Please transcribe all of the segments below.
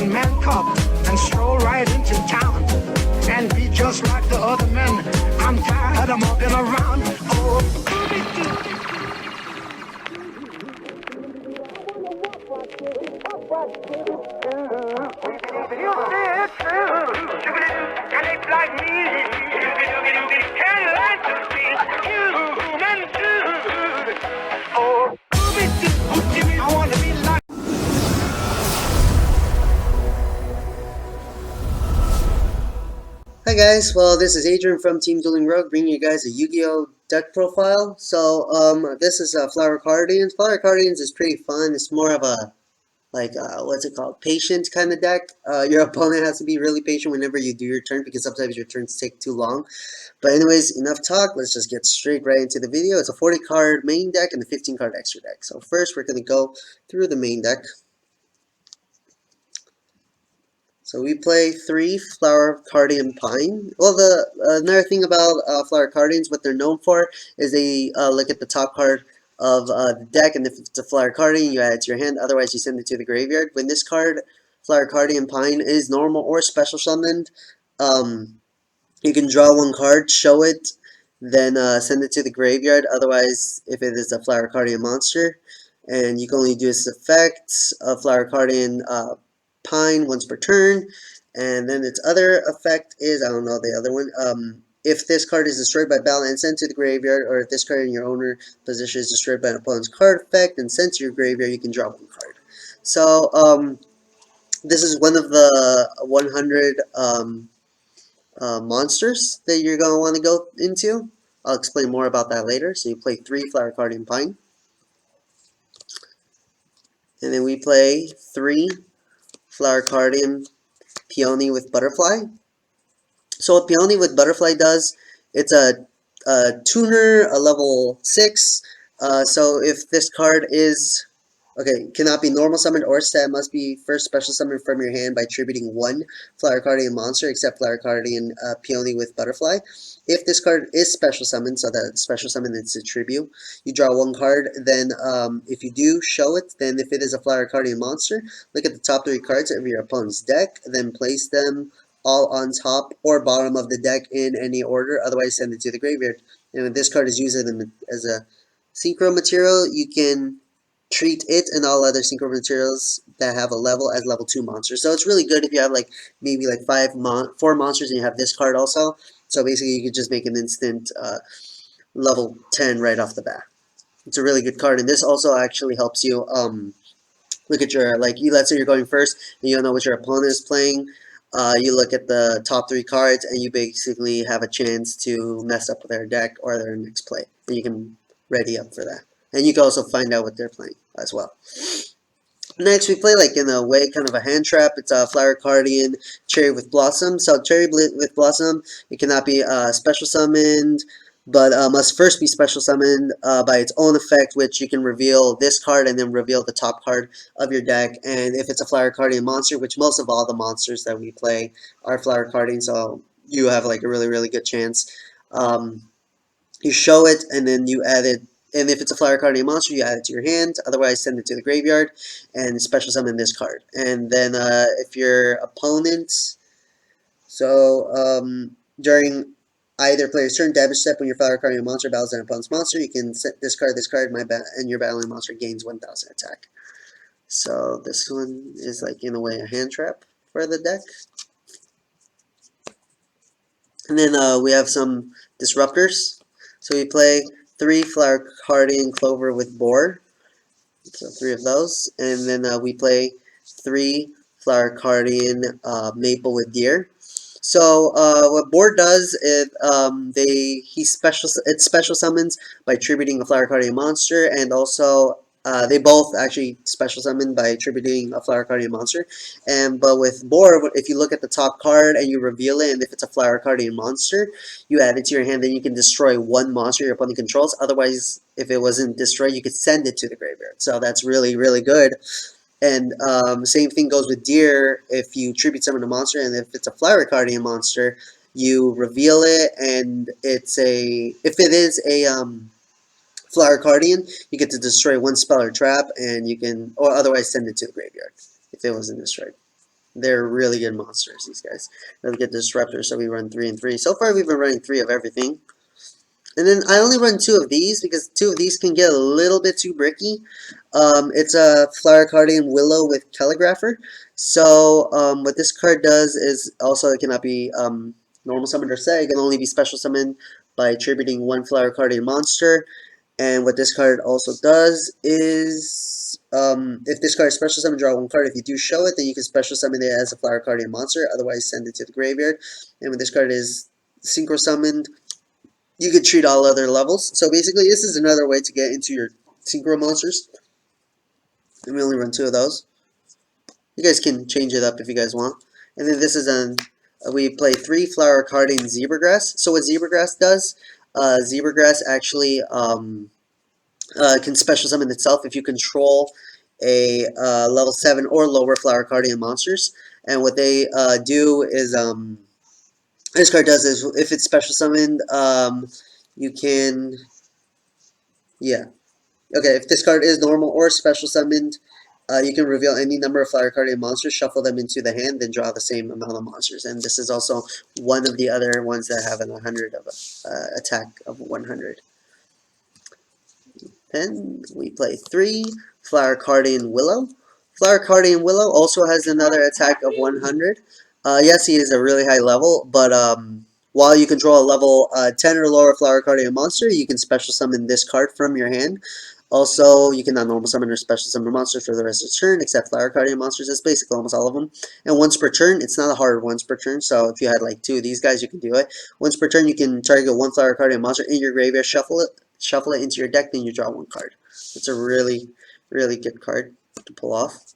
one-man club and stroll right into town and be just like the other men. I'm tired of walking around. Oh, and it's like me. Can like to be human too. Oh, I want to be like. Hi guys, well this is Adrian from Team Dueling Rogue bringing you guys a Yu-Gi-Oh deck profile. So this is Flower Cardians. Flower Cardians is pretty fun. It's more of a what's it called? Patient kind of deck. Your opponent has to be really patient whenever you do your turn because sometimes your turns take too long. But anyways, enough talk. Let's just get straight right into the video. It's a 40 card main deck and a 15 card extra deck. So first we're going to go through the main deck. So we play 3 Flower Cardian Pine. Well, another thing about Flower Cardians, what they're known for is they look at the top card of the deck, and if it's a Flower Cardian, you add it to your hand. Otherwise, you send it to the graveyard. When this card, Flower Cardian Pine, is normal or special summoned, you can draw 1 card, show it, then send it to the graveyard. Otherwise, if it is a Flower Cardian monster, and you can only do its effects of Flower Cardian Pine once per turn, and then its other effect is, I don't know the other one, if this card is destroyed by battle and sent to the graveyard, or if this card in your owner position is destroyed by an opponent's card effect and sent to your graveyard, you can draw 1 card. So, this is one of the 100 monsters that you're going to want to go into. I'll explain more about that later. So you play 3 Flower Cardian Pine. And then we play 3 Flower Cardian Peony with Butterfly. So what Peony with Butterfly does, it's a tuner, a level 6. So if this card is, cannot be normal summoned or set, must be first special summoned from your hand by attributing 1 Flower Cardian monster, except Flower Cardian Peony with Butterfly. If this card is special summoned, so that special summon is a tribute, you draw 1 card. Then if you do show it, then if it is a Flower Cardian monster, look at the top 3 cards of your opponent's deck, then place them all on top or bottom of the deck in any order. Otherwise, send it to the graveyard. And if this card is used as a synchro material, you can treat it and all other synchro materials that have a level as level 2 monsters. So it's really good if you have maybe 4 monsters and you have this card also. So basically you could just make an instant level 10 right off the bat. It's a really good card, and this also actually helps you look at your, let's say you're going first and you don't know what your opponent is playing. You look at the top 3 cards and you basically have a chance to mess up their deck or their next play. And you can ready up for that. And you can also find out what they're playing as well. Next, we play in a way kind of a hand trap. It's a Flower Cardian Cherry with Blossom. So Cherry with Blossom, it cannot be special summoned, but must first be special summoned by its own effect, which you can reveal this card and then reveal the top card of your deck. And if it's a Flower Cardian monster, which most of all the monsters that we play are Flower Cardian, so you have a really, really good chance. You show it and then you add it. And if it's a Flower Cardian monster, you add it to your hand. Otherwise, send it to the graveyard and special summon this card. And then if your opponent, during either player's turn, damage step when your Flower Cardian monster battles an opponent's monster, you can set this card, and your battling monster gains 1,000 attack. So this one is in a way a hand trap for the deck. And then we have some disruptors. So we play 3 Flower Cardian Clover with Boar. So 3 of those. And then we play 3 Flower Cardian Maple with Deer. So what Boar does is it special summons by attributing a Flower Cardian monster, and also they both actually special summon by attributing a Flower Cardian monster. But with Boar, if you look at the top card and you reveal it, and if it's a Flower Cardian monster, you add it to your hand, then you can destroy 1 monster your opponent controls. Otherwise, if it wasn't destroyed, you could send it to the graveyard. So that's really, really good. And same thing goes with Deer. If you tribute summon a monster, and if it's a Flower Cardian monster, you reveal it, and if it is a Flower Cardian, you get to destroy 1 spell or trap, and you can, or otherwise send it to the graveyard if it wasn't destroyed. They're really good monsters, these guys. Really good disruptors, so we run 3 and 3. So far, we've been running 3 of everything. And then I only run 2 of these because 2 of these can get a little bit too bricky. It's a Flower Cardian Willow with Telegrapher. So what this card does is also it cannot be normal summoned or set. It can only be special summoned by attributing 1 Flower Cardian monster. And what this card also does is, if this card is special summoned, draw 1 card. If you do show it, then you can special summon it as a Flower Cardian monster. Otherwise, send it to the graveyard. And when this card is synchro summoned, you could treat all other levels. So basically, this is another way to get into your synchro monsters. And we only run 2 of those. You guys can change it up if you guys want. And then this is we play 3 Flower Cardian Zebragrass. So what Zebragrass does, Zebragrass actually can special summon itself if you control a level 7 or lower Flower Cardian monsters. And what they do is, this card does is, if it's special summoned, you can, yeah. Okay, if this card is normal or special summoned, you can reveal any number of Flower Cardian monsters, shuffle them into the hand, then draw the same amount of monsters. And this is also one of the other ones that have an 100 of attack of 100. Then we play 3 Flower Cardian Willow. Flower Cardian Willow also has another attack of 100. Yes, he is a really high level, but while you control a level 10 or lower Flower Cardian monster, you can special summon this card from your hand. Also, you cannot normal summon or special summon monsters for the rest of the turn, except Flower Cardian monsters. That's basically almost all of them. And once per turn, it's not a hard once per turn, so if you had like 2 of these guys, you can do it. Once per turn, you can target 1 Flower Cardian monster in your graveyard, shuffle it into your deck, then you draw 1 card. It's a really, really good card to pull off.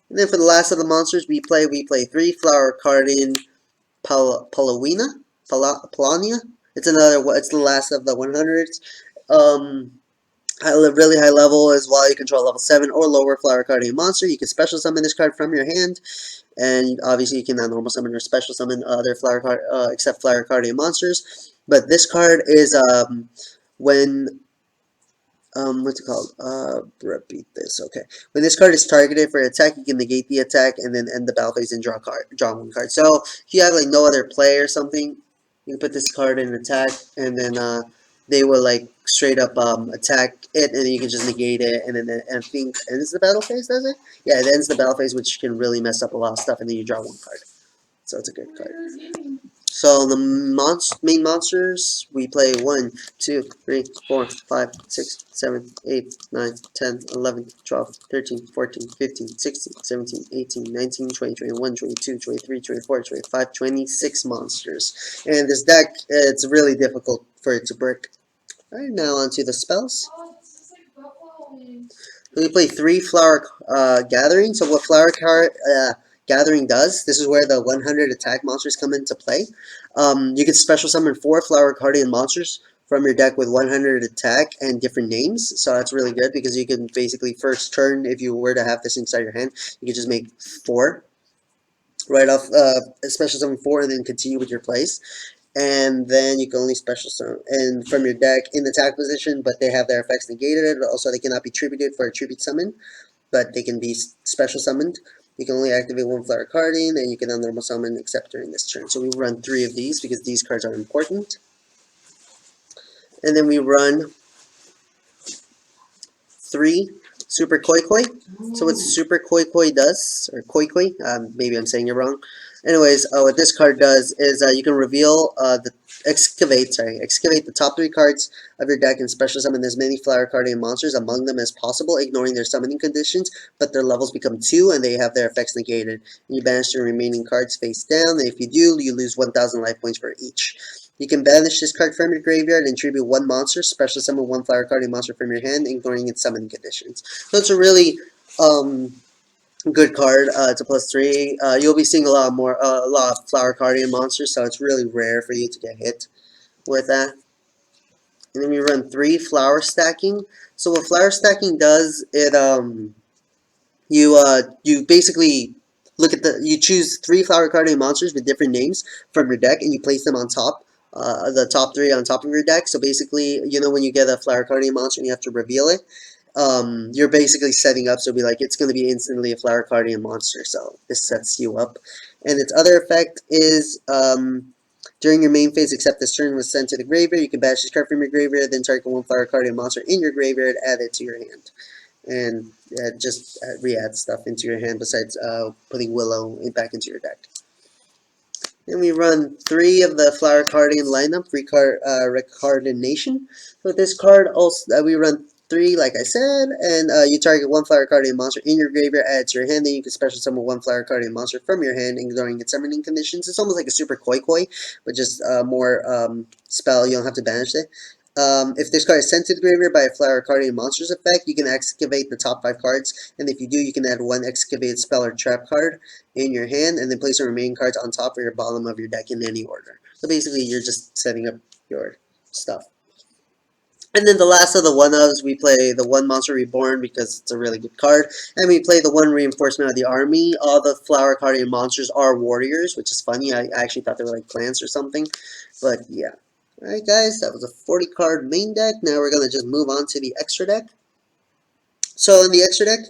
And then for the last of the monsters we play 3 Flower Cardian Palawina. It's the last of the 100s. Really high level is while you control level 7 or lower Flower Cardian monster, you can special summon this card from your hand. And obviously you cannot normal summon or special summon other except Flower Cardian monsters. But this card is when what's it called? Repeat this. Okay. When this card is targeted for attack, you can negate the attack and then end the battle phase and draw 1 card. So if you have like no other play or something, you can put this card in attack, and then they will like straight up attack it, and then you can just negate it, and then I think ends the battle phase. Does it? Yeah, it ends the battle phase, which can really mess up a lot of stuff, and then you draw 1 card. So it's a good card. So the main monsters, we play 1, 2, 3, 4, 5, 6, 7, 8, 9, 10, 11, 12, 13, 14, 15, 16, 17, 18, 19, 20, 21, 22, 23, 24, 25, 26 monsters. And this deck, it's really difficult for it to break. Alright, now onto the spells. We play 3 Flower Gathering. So what Flower Gathering does, this is where the 100 attack monsters come into play. You can special summon 4 Flower Cardian monsters from your deck with 100 attack and different names. So that's really good because you can basically first turn, if you were to have this inside your hand, you can just make 4 right off, special summon 4 and then continue with your plays. And then you can only special summon and from your deck in attack position, but they have their effects negated. Also, they cannot be tributed for a tribute summon, but they can be special summoned. You can only activate 1 Flower Cardian, and you can normal summon except during this turn. So we run 3 of these because these cards are important. And then we run 3 Super Koi Koi. So what Super Koi Koi does, or Koi Koi, maybe I'm saying it wrong. Anyways, what this card does is you can reveal excavate the top 3 cards of your deck and special summon as many Flower Cardian monsters among them as possible, ignoring their summoning conditions, but their levels become 2 and they have their effects negated. And you banish the remaining cards face down, and if you do, you lose 1,000 life points for each. You can banish this card from your graveyard and tribute 1 monster, special summon 1 Flower Cardian monster from your hand, ignoring its summoning conditions. So it's a really good card. It's a +3. You'll be seeing a lot of Flower Cardian monsters, so it's really rare for you to get hit with that. And then we run 3 Flower Stacking. So what Flower Stacking does, it you basically you choose 3 Flower Cardian monsters with different names from your deck, and you place them on top. The top 3 on top of your deck. So basically, you know when you get a Flower Cardian monster and you have to reveal it, you're basically setting up, so it'll be like it's going to be instantly a Flower Cardian monster, so this sets you up. And its other effect is during your main phase, except this turn was sent to the graveyard, you can bash this card from your graveyard, then target one Flower Cardian monster in your graveyard, add it to your hand. And just re-add stuff into your hand besides putting Willow back into your deck. Then we run 3 of the Flower Cardian lineup, Recardination. So with this card, also we run 3, like I said, and you target one Flower Cardian monster in your graveyard, add it to your hand, then you can special summon one Flower Cardian monster from your hand, ignoring its summoning conditions. It's almost like a Super Koi Koi, but just more spell, you don't have to banish it. If this card is sent to the graveyard by a Flower Cardian monster's effect, you can excavate the top 5 cards, and if you do, you can add 1 excavated spell or trap card in your hand, and then place the remaining cards on top or your bottom of your deck in any order. So basically, you're just setting up your stuff. And then the last of the one-ofs, we play the one Monster Reborn because it's a really good card. And we play the one Reinforcement of the Army. All the Flower Cardian monsters are warriors, which is funny. I actually thought they were like plants or something. But yeah. Alright guys, that was a 40-card main deck. Now we're going to just move on to the extra deck. So in the extra deck,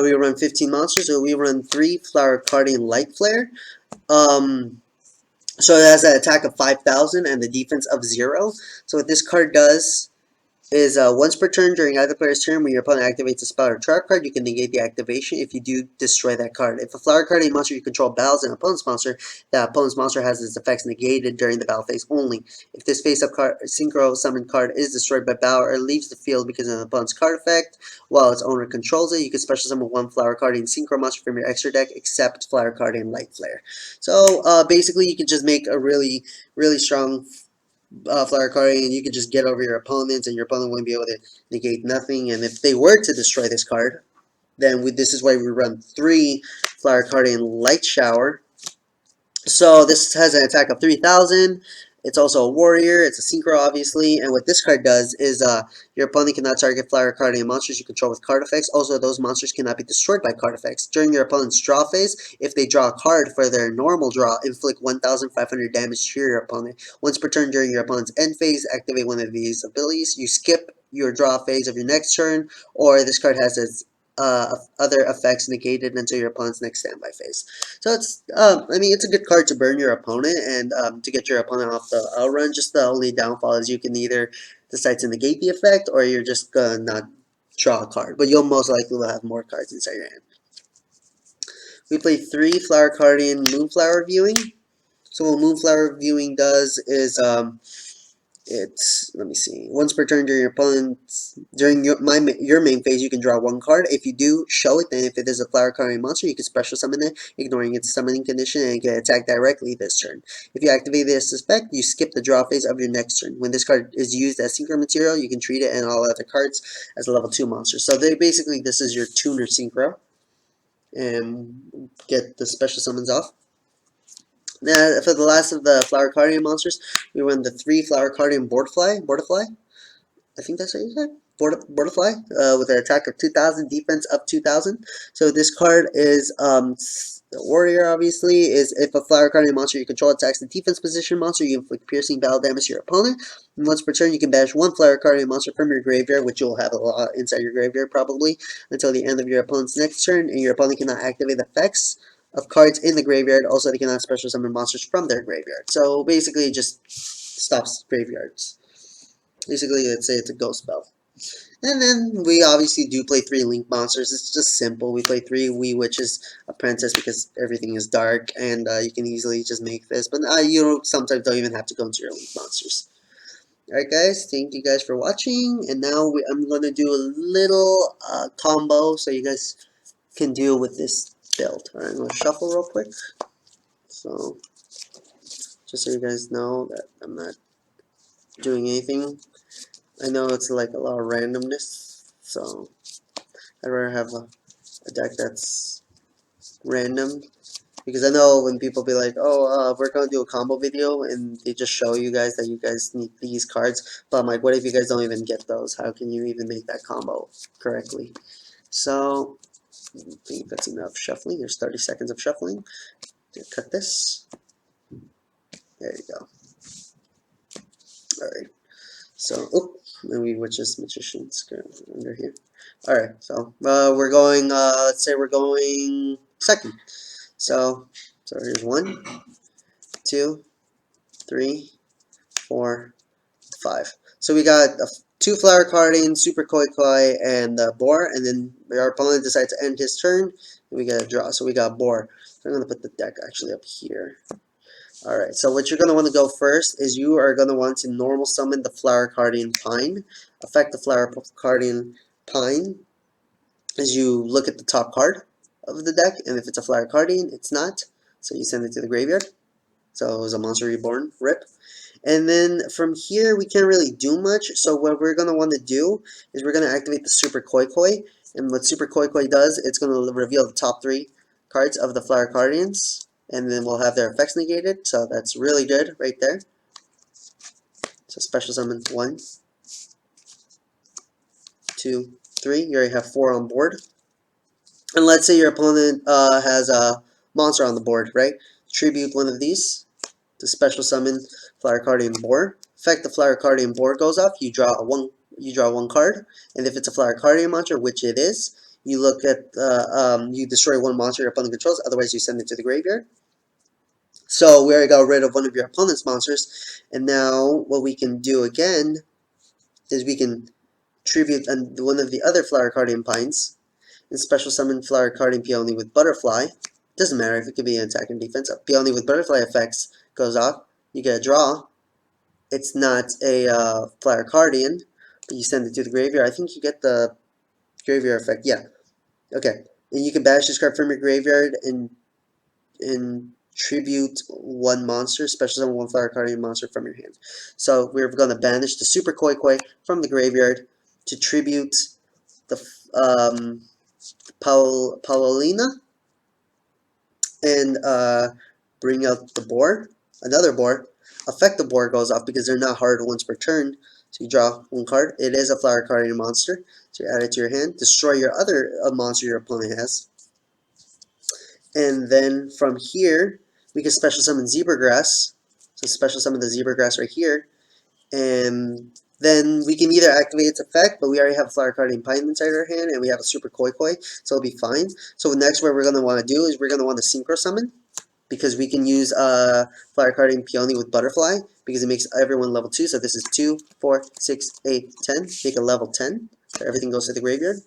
we run 15 monsters. So we run 3 Flower Cardian Light Flare. So it has an attack of 5,000 and the defense of 0. So what this card does is once per turn during either player's turn, when your opponent activates a spell or trap card, you can negate the activation. If you do, destroy that card. If a Flower Cardian monster you control battles an opponent's monster, that opponent's monster has its effects negated during the battle phase only. If this face-up card, synchro summoned card is destroyed by battle or leaves the field because of an opponent's card effect, while its owner controls it, you can special summon one Flower Cardian synchro monster from your extra deck, except Flower Cardian Light Flare. So basically, you can just make a really, really strong Flower Cardian, and you can just get over your opponents, and your opponent won't be able to negate nothing. And if they were to destroy this card, then this is why we run 3 Flower Cardian Light Shower. So this has an attack of 3,000. It's also a warrior. It's a synchro, obviously. And what this card does is your opponent cannot target Flower Cardian monsters you control with card effects. Also, those monsters cannot be destroyed by card effects. During your opponent's draw phase, if they draw a card for their normal draw, inflict 1,500 damage to your opponent. Once per turn during your opponent's end phase, activate one of these abilities. You skip your draw phase of your next turn, or this card has its other effects negated until your opponent's next standby phase. So it's, I mean, it's a good card to burn your opponent and to get your opponent off the outrun. Just the only downfall is you can either decide to negate the effect or you're just gonna not draw a card. But you'll most likely will have more cards inside your hand. We play 3 Flower Cardian Moonflower Viewing. So what Moonflower Viewing does is let me see. Once per turn during your main phase, you can draw 1 card. If you do, show it. Then if it is a Flower Cardian monster, you can special summon it, ignoring its summoning condition, and get attacked directly this turn. If you activate this effect, you skip the draw phase of your next turn. When this card is used as synchro material, you can treat it and all other cards as a level 2 monster. So basically this is your tuner synchro, and get the special summons off. Now, for the last of the Flower Cardian monsters, we run the 3 Flower Cardian Borderfly. I think that's what you said. Borderfly, with an attack of 2,000, defense up 2,000. So this card is the warrior, obviously, is if a Flower Cardian monster you control attacks the defense position monster, you inflict piercing battle damage to your opponent. And once per turn, you can banish 1 Flower Cardian monster from your graveyard, which you'll have a lot inside your graveyard probably, until the end of your opponent's next turn, and your opponent cannot activate effects of cards in the graveyard. Also, they cannot special summon monsters from their graveyard. So basically, it just stops graveyards. Basically, let's say it's a ghost spell. And then we obviously do play 3 Link monsters. It's just simple. We play 3 Wee Witches Apprentice because everything is dark, and you can easily just make this. But you sometimes don't even have to go into your Link monsters. Alright guys, thank you guys for watching. And now I'm going to do a little combo so you guys can deal with this build. Alright, I'm going to shuffle real quick. So, just so you guys know that I'm not doing anything. I know it's like a lot of randomness, so I'd rather have a deck that's random. Because I know when people be like, oh, we're going to do a combo video, and they just show you guys that you guys need these cards. But I'm like, what if you guys don't even get those? How can you even make that combo correctly? So, I think that's enough shuffling. There's 30 seconds of shuffling. Cut this. There you go. Alright. So, And we which is magicians under here. All right, so we're going. Let's say we're going second. So here's 1, 2, 3, 4, 5. So we got 2 Flower Cardians, Super Koi Koi, and Boar, and then our opponent decides to end his turn, and we get a draw. So we got Boar. So I'm gonna put the deck actually up here. Alright, so what you're going to want to go first is you are going to want to normal summon the Flower Cardian Pine. Affect the Flower Cardian Pine as you look at the top card of the deck, and if it's a Flower Cardian, it's not. So you send it to the graveyard. So it was a Monster Reborn, rip. And then from here, we can't really do much. So what we're going to want to do is we're going to activate the Super Koi Koi. And what Super Koi Koi does, it's going to reveal the top 3 cards of the Flower Cardians. And then we'll have their effects negated. So that's really good right there. So special summon 1, 2, 3. You already have 4 on board. And let's say your opponent has a monster on the board, right? Tribute one of these to special summon Flower Cardian Boar. Effect the Flower Cardian Boar goes off. You draw one card, and if it's a Flower Cardian monster, which it is, you look at you destroy 1 monster your opponent controls. Otherwise, you send it to the graveyard. So we already got rid of one of your opponent's monsters, and now what we can do again is we can tribute one of the other Flower Cardian Pines and special summon Flower Cardian Peony with Butterfly. Doesn't matter if it could be an attack and defense. Peony with Butterfly effects goes off. You get a draw. It's not a Flower Cardian, but you send it to the graveyard. I think you get the graveyard effect. Yeah. Okay. And you can banish this card from your graveyard and tribute 1 monster, special summon 1 Flower Cardian monster from your hand. So we're going to banish the Super Koi Koi from the graveyard to tribute the Paulina and bring out the Boar, another Boar. Affect the Boar goes off because they're not hard once per turn. So you draw 1 card. It is a Flower Cardian monster. So you add it to your hand. Destroy your other monster your opponent has. And then from here, we can special summon Zebra Grass. So special summon the Zebra Grass right here. And then we can either activate its effect, but we already have a Flower Cardian Pine inside our hand, and we have a Super Koi Koi, so it'll be fine. So next what we're going to want to do is we're going to want to Synchro Summon, because we can use Flower Cardian Peony with Butterfly, because it makes everyone level 2. So this is 2, 4, 6, 8, 10. Make a level 10, so everything goes to the graveyard.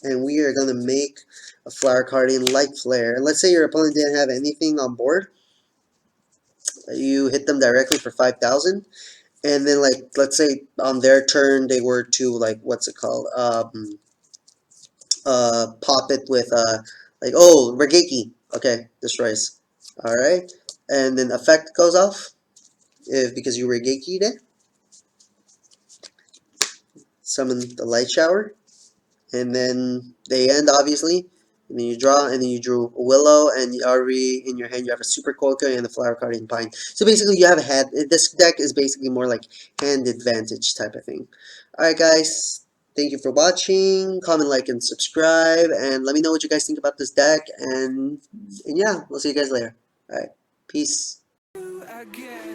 And we are going to make a Flower Cardian Light Flare. And let's say your opponent didn't have anything on board. You hit them directly for 5,000. And then, like, let's say on their turn they were to, like, what's it called? Pop it with, like, oh, Regeki. Okay, destroys. Alright. And then effect goes off because you Regeki'd it. Summon the Light Shower. And then they end, obviously. And then you draw, and then you drew a Willow, and you already in your hand you have a Super Koka and the Flower Cardian Pine. So basically, you have a hand. This deck is basically more like hand advantage type of thing. Alright, guys. Thank you for watching. Comment, like, and subscribe. And let me know what you guys think about this deck. And yeah, we'll see you guys later. Alright. Peace. Again.